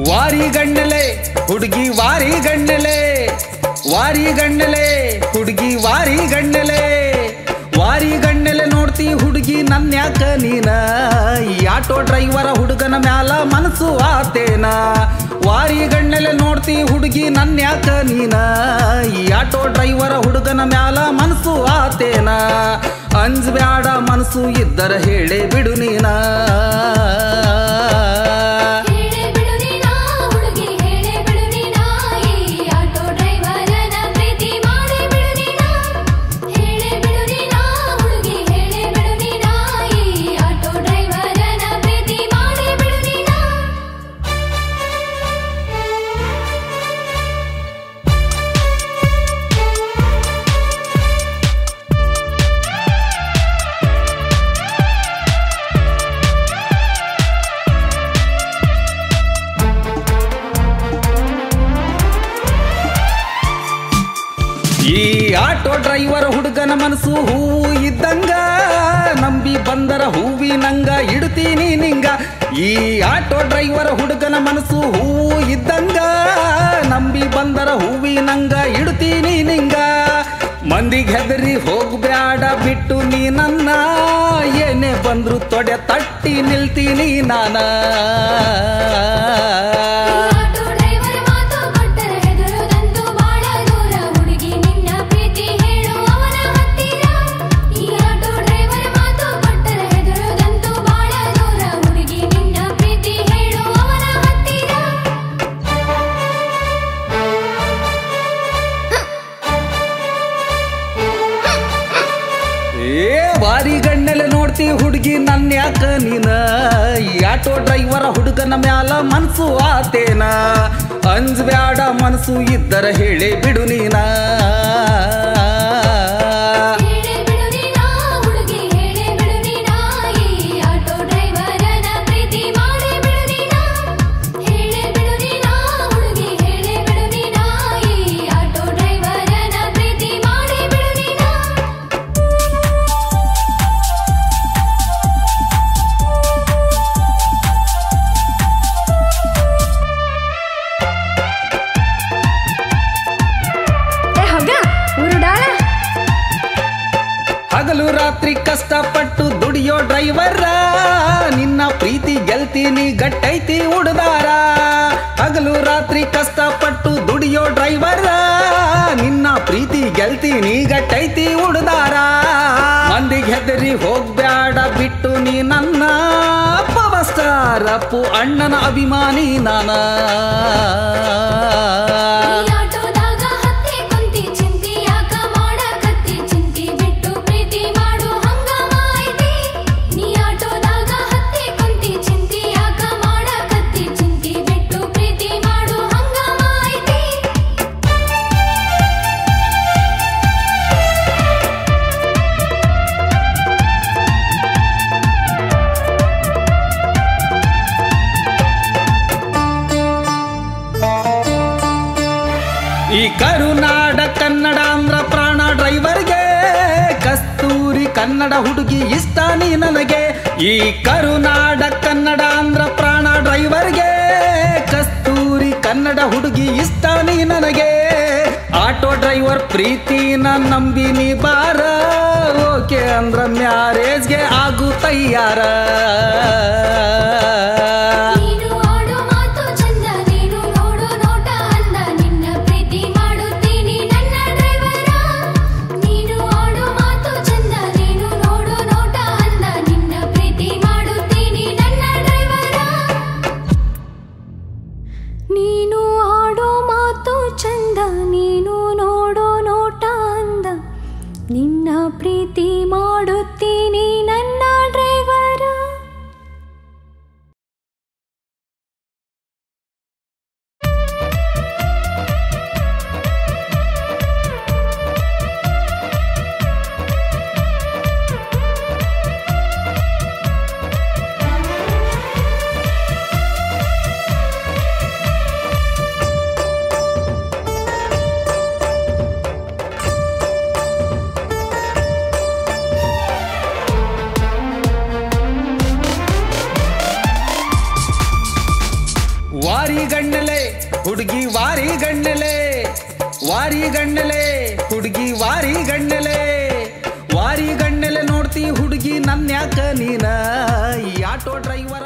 ವಾರಿಗಣ್ಣಲೆ ಹುಡುಗಿ ವಾರಿಗಣ್ಣಲೆ, ವಾರಿಗಣ್ಣಲೆ ಹುಡುಗಿ ವಾರಿಗಣ್ಣಲೆ, ವಾರಿಗಣ್ಣಲೆ ನೋಡ್ತಿ ಹುಡುಗಿ ನನ್ಯಾಕ ನೀನ, ಈ ಆಟೋ ಡ್ರೈವರ ಹುಡುಗನ ಮ್ಯಾಲ ಮನಸ್ಸು ಆತೇನ. ವಾರಿಗಣ್ಣಲೆ ನೋಡ್ತಿ ಹುಡುಗಿ ನನ್ಯಾಕ ನೀನ, ಈ ಆಟೋ ಡ್ರೈವರ ಹುಡುಗನ ಮ್ಯಾಲ ಮನಸ್ಸು ಆತೇನ. ಅಂಜಬ್ಯಾಡ ಮನಸ್ಸು ಇದ್ದರ ಹೇಳೇ ಬಿಡು ನೀನ. ಈ ಆಟೋ ಡ್ರೈವರ್ ಹುಡುಗನ ಮನಸ್ಸು ಹೂವು ಇದ್ದಂಗ, ನಂಬಿ ಬಂದರ ಹೂವಿನಂಗ ಇಡ್ತೀನಿ ನಿಂಗ. ಈ ಆಟೋ ಡ್ರೈವರ್ ಹುಡುಗನ ಮನಸ್ಸು ಹೂವು ಇದ್ದಂಗ, ನಂಬಿ ಬಂದರ ಹೂವಿನಂಗ ಇಡ್ತೀನಿ ನಿಂಗ. ಮಂದಿಗೆ ಹೆದರಿ ಹೋಗ್ಬ್ಯಾಡ ಬಿಟ್ಟು ನೀ ನನ್ನ, ಏನೇ ಬಂದ್ರು ತೊಡೆ ತಟ್ಟಿ ನಿಲ್ತೀನಿ ನಾನ. ವಾರಿಗಣ್ಣಲೆ ನೋಡ್ತಿ ಹುಡುಗಿ ನನ್ಯಾಕ ನೀನ, ಈ ಆಟೋ ಡ್ರೈವರ ಹುಡುಗನ ಮ್ಯಾಲ ಮನಸ್ಸು ಆತೇನ. ಅಂಜಬ್ಯಾಡ ಮನಸ್ಸು ಇದ್ದರ ಹೇಳೇ ಬಿಡು ನೀನ. ಹಗಲು ರಾತ್ರಿ ಕಷ್ಟಪಟ್ಟು ದುಡಿಯೋ ಡ್ರೈವರ, ನಿನ್ನ ಪ್ರೀತಿ ಗೆಲ್ತೀನಿ ಗಟ್ಟೈತಿ ಉಡ್ದಾರ. ಹಗಲು ರಾತ್ರಿ ಕಷ್ಟಪಟ್ಟು ದುಡಿಯೋ ಡ್ರೈವರ, ನಿನ್ನ ಪ್ರೀತಿ ಗೆಲ್ತೀನಿ ಗಟ್ಟೈತಿ ಉಡ್ದಾರ. ಮಂದಿಗೆ ಹೆದರಿ ಹೋಗ್ಬ್ಯಾಡ ಬಿಟ್ಟು ನೀ ನನ್ನ, ಪವರ್ ಸ್ಟಾರ್ ಅಪ್ಪು ಅಣ್ಣನ ಅಭಿಮಾನಿ ನಾನ. ಈ ಕರುನಾಡ ಕನ್ನಡ ಅಂದ್ರ ಪ್ರಾಣ ಡ್ರೈವರ್ಗೆ, ಕಸ್ತೂರಿ ಕನ್ನಡ ಹುಡುಗಿ ಇಷ್ಟ ನೀ ನನಗೆ. ಈ ಕರುನಾಡ ಕನ್ನಡ ಅಂದ್ರ ಪ್ರಾಣ ಡ್ರೈವರ್ಗೆ, ಕಸ್ತೂರಿ ಕನ್ನಡ ಹುಡುಗಿ ಇಷ್ಟ ನೀ ನನಗೆ. ಆಟೋ ಡ್ರೈವರ್ ಪ್ರೀತಿನ ನಂಬಿ ನೀ ಬಾರ, ಓಕೆ ಅಂದ್ರ ಮ್ಯಾರೇಜ್ಗೆ ಆಗು ತಯ್ಯಾರ. ನೀನು ಆಡೋ ಮಾತು ಚಂದ, ನೀನು ನೋಡೋ ನೋಟ ಅಂದ, ನಿನ್ನ ಪ್ರೀತಿ ಮಾಡುತ್ತೀನಿ ನನ್ನ ಡ್ರೈವರ. ವಾರಿ ಗಣ್ಣಲೆ ಹುಡುಗಿ ವಾರಿ ಗಣ್ಣಲೆ, ವಾರಿ ಗಣ್ಣಲೆ ಹುಡುಗಿ ವಾರಿ ಗಣ್ಣಲೆ, ವಾರಿ ಗಣ್ಣಲೆ ನೋಡ್ತಿ ಹುಡುಗಿ ನನ್ಯಾಕ ನೀನ ಈ ಆಟೋ ಡ್ರೈವರ